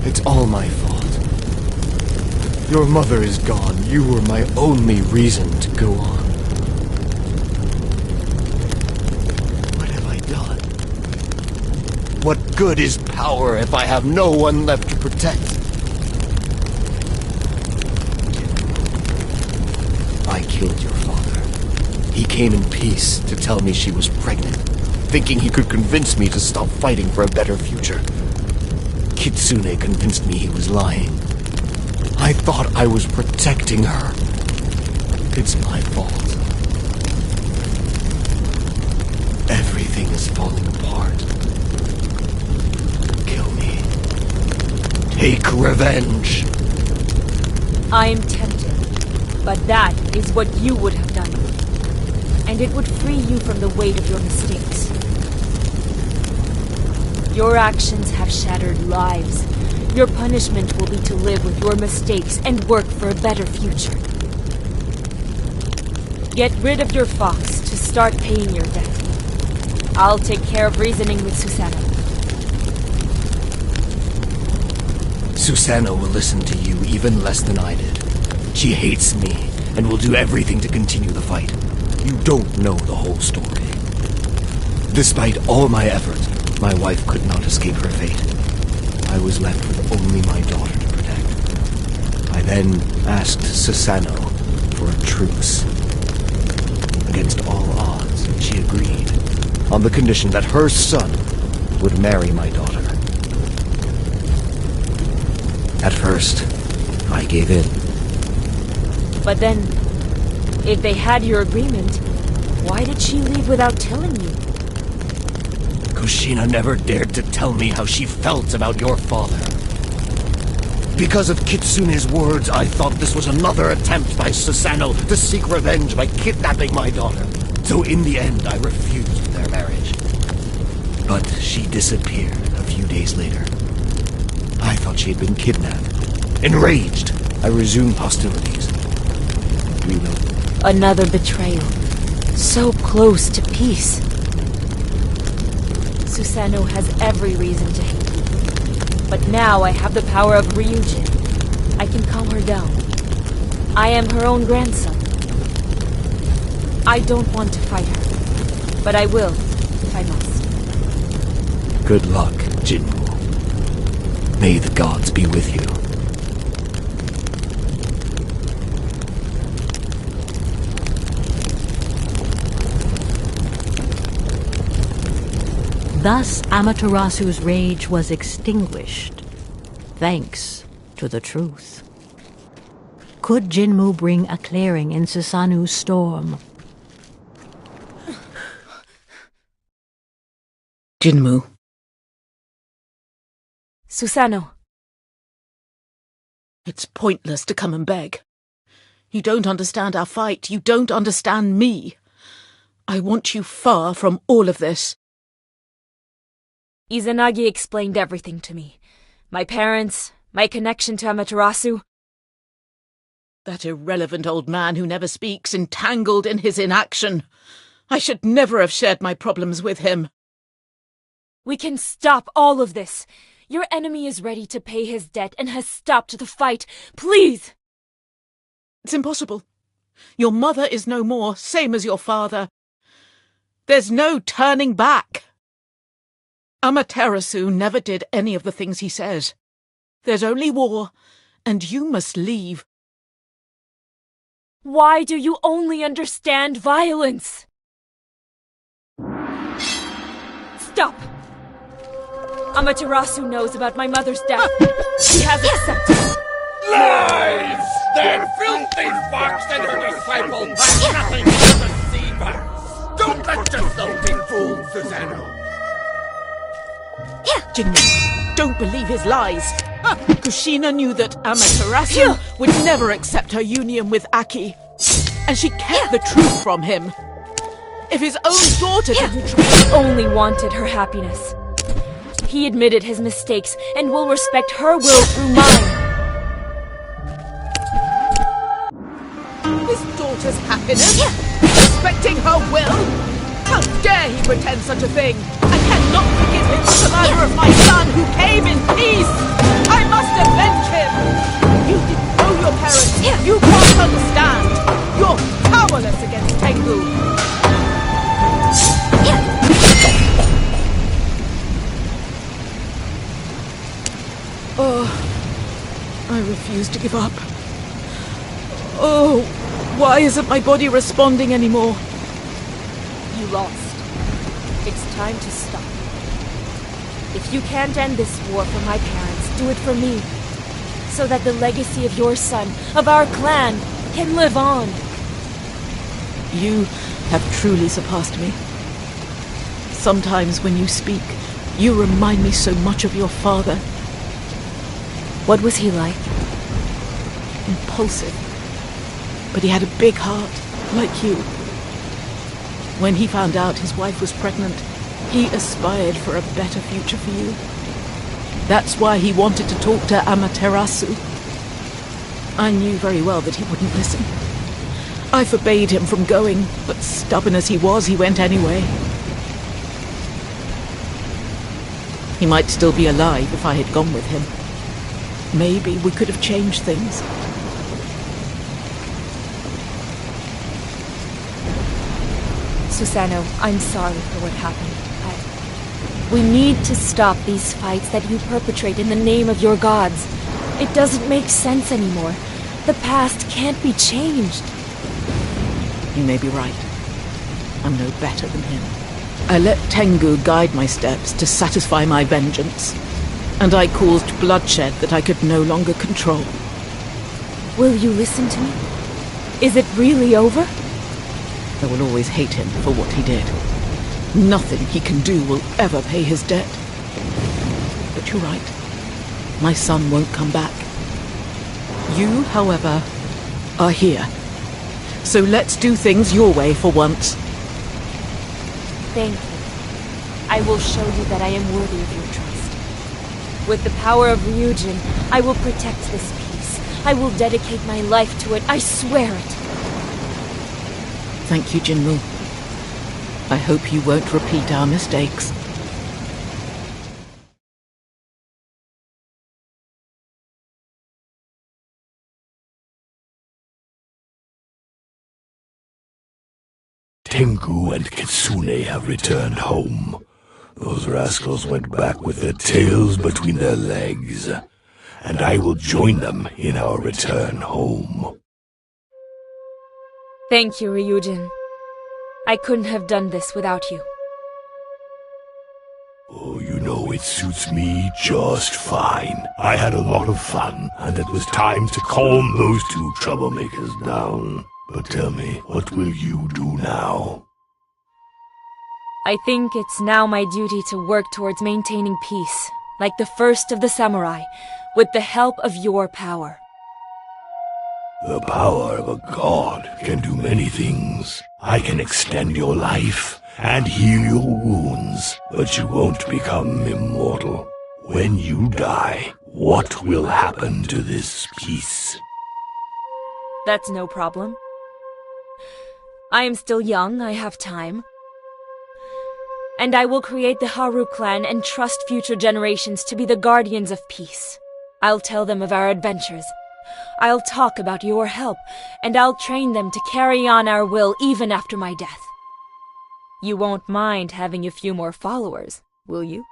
It's all my fault. Your mother is gone. You were my only reason to go on. What have I done? What good is power if I have no one left to protect? I killed your father. He came in peace to tell me she was pregnant. thinking he could convince me to stop fighting for a better future. Kitsune convinced me he was lying. I thought I was protecting her. It's my fault. Everything is falling apart. Kill me. Take revenge. I am tempted, but that is what you would have done. And it would free you from the weight of your mistakes. Your actions have shattered lives. Your punishment will be to live with your mistakes and work for a better future. Get rid of your fox to start paying your debt. I'll take care of reasoning with Susanoo. Susanoo will listen to you even less than I did. She hates me and will do everything to continue the fight. You don't know the whole story. Despite all my effort, my wife could not escape her fate. I was left with only my daughter to protect. I then asked Susanoo for a truce. Against all odds, she agreed, on the condition that her son would marry my daughter. At first, I gave in. But then, if they had your agreement, why did she leave without telling you? Kushina never dared to tell me how she felt about your father. Because of Kitsune's words, I thought this was another attempt by Susanoo to seek revenge by kidnapping my daughter. So in the end, I refused their marriage. But she disappeared a few days later. I thought she had been kidnapped. Enraged, I resumed hostilities. We will. Another betrayal. So close to peace. Susanoo has every reason to hate you. But now I have the power of Ryujin. I can calm her down. I am her own grandson. I don't want to fight her, but I will, if I must. Good luck, Jinwoo. May the gods be with you. Thus Amaterasu's rage was extinguished, thanks to the truth. Could Jinmu bring a clearing in Susanoo's storm? Jinmu. Susanoo. It's pointless to come and beg. You don't understand our fight. You don't understand me. I want you far from all of this. Izanagi explained everything to me. My parents, my connection to Amaterasu. That irrelevant old man who never speaks, entangled in his inaction. I should never have shared my problems with him. We can stop all of this. Your enemy is ready to pay his debt and has stopped the fight. Please! It's impossible. Your mother is no more, same as your father. There's no turning back. Amaterasu never did any of the things he says. There's only war, and you must leave. Why do you only understand violence? Stop! Amaterasu knows about my mother's death. He has accepted. Lies! That filthy fox and her disciple have nothing to deceive us! Don't let yourself be fooled, Susanoo! Jinmu, don't believe his lies. Kushina knew that Amaterasu would never accept her union with Aki, and she kept the truth from him. If his own daughter didn't try... He only wanted her happiness. He admitted his mistakes and will respect her will through mine. His daughter's happiness? Respecting her will? How dare he pretend such a thing? I cannot forgive him for the murder of my son who came in peace! I must avenge him! You didn't know your parents! You can't understand! You're powerless against Tengu! Oh, I refuse to give up. Oh, why isn't my body responding anymore? You lost. It's time to stop. If you can't end this war for my parents, do it for me. So that the legacy of your son, of our clan, can live on. You have truly surpassed me. Sometimes when you speak, you remind me so much of your father. What was he like? Impulsive. But he had a big heart, like you. When he found out his wife was pregnant, he aspired for a better future for you. That's why he wanted to talk to Amaterasu. I knew very well that he wouldn't listen. I forbade him from going, but stubborn as he was, he went anyway. He might still be alive if I had gone with him. Maybe we could have changed things. Susanoo, I'm sorry for what happened. We need to stop these fights that you perpetrate in the name of your gods. It doesn't make sense anymore. The past can't be changed. You may be right. I'm no better than him. I let Tengu guide my steps to satisfy my vengeance, and I caused bloodshed that I could no longer control. Will you listen to me? Is it really over? I will always hate him for what he did. Nothing he can do will ever pay his debt. But you're right. My son won't come back. You, however, are here. So let's do things your way for once. Thank you. I will show you that I am worthy of your trust. With the power of Ryujin, I will protect this peace. I will dedicate my life to it. I swear it. Thank you, Jinmu. I hope you won't repeat our mistakes. Tengu and Kitsune have returned home. Those rascals went back with their tails between their legs, and I will join them in our return home. Thank you, Ryujin. I couldn't have done this without you. Oh, you know, it suits me just fine. I had a lot of fun, and it was time to calm those two troublemakers down. But tell me, what will you do now? I think it's now my duty to work towards maintaining peace, like the first of the samurai, with the help of your power. The power of a god can do many things. I can extend your life and heal your wounds, but you won't become immortal. When you die, what will happen to this peace? That's no problem. I am still young, I have time. And I will create the Haru clan and trust future generations to be the guardians of peace. I'll tell them of our adventures. I'll talk about your help, and I'll train them to carry on our will even after my death. You won't mind having a few more followers, will you?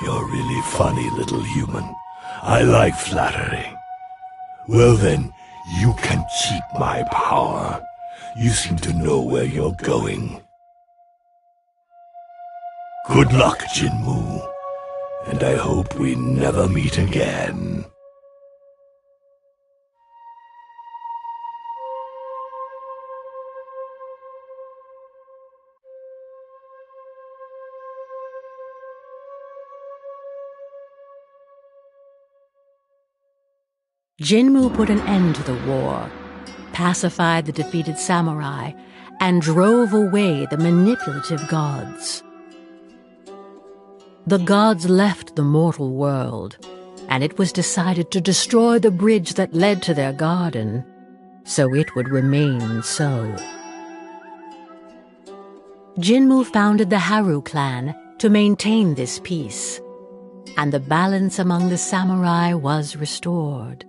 You're a really funny little human. I like flattery. Well then, you can keep my power. You seem to know where you're going. Good luck, Jinmu. And I hope we never meet again. Jinmu put an end to the war, pacified the defeated samurai, and drove away the manipulative gods. The gods left the mortal world, and it was decided to destroy the bridge that led to their garden, so it would remain so. Jinmu founded the Haru clan to maintain this peace, and the balance among the samurai was restored.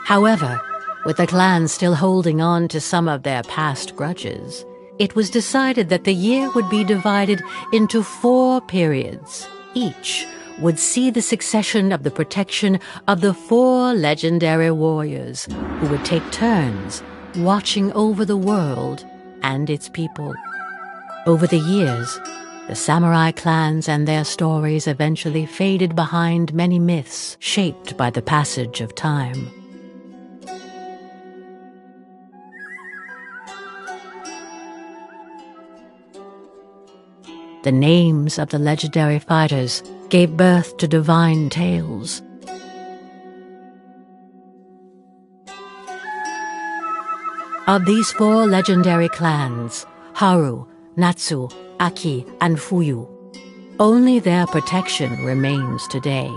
However, with the clan still holding on to some of their past grudges, it was decided that the year would be divided into 4 periods. Each would see the succession of the protection of the 4 legendary warriors, who would take turns watching over the world and its people. Over the years, the samurai clans and their stories eventually faded behind many myths shaped by the passage of time. The names of the legendary fighters gave birth to divine tales. Of these 4 legendary clans, Haru, Natsu, Aki, and Fuyu, only their protection remains today.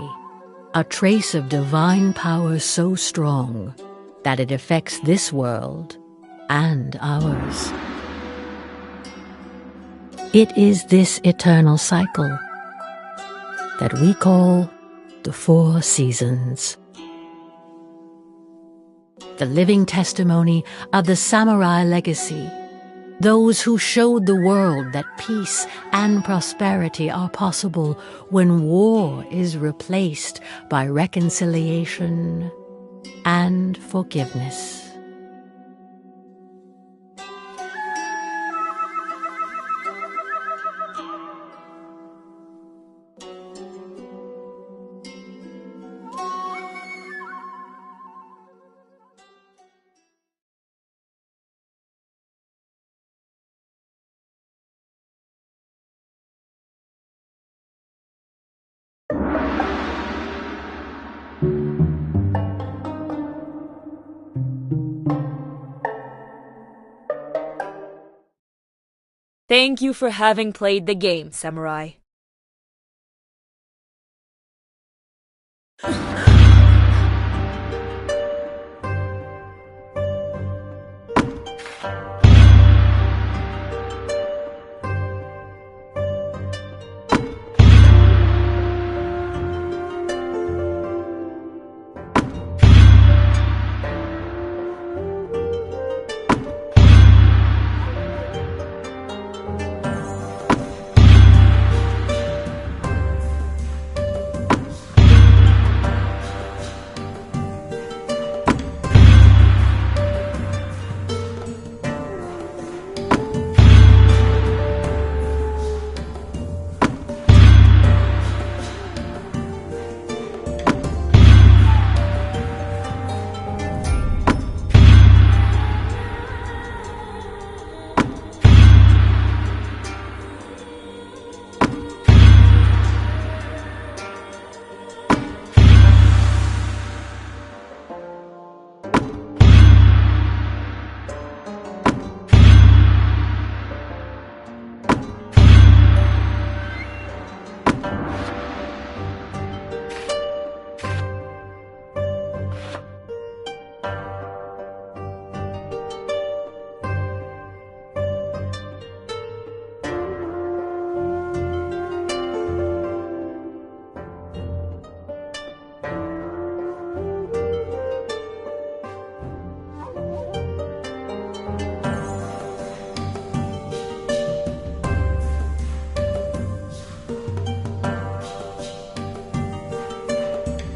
A trace of divine power so strong that it affects this world and ours. It is this eternal cycle that we call the 4 seasons. The living testimony of the samurai legacy, those who showed the world that peace and prosperity are possible when war is replaced by reconciliation and forgiveness. Thank you for having played the game, Samurai.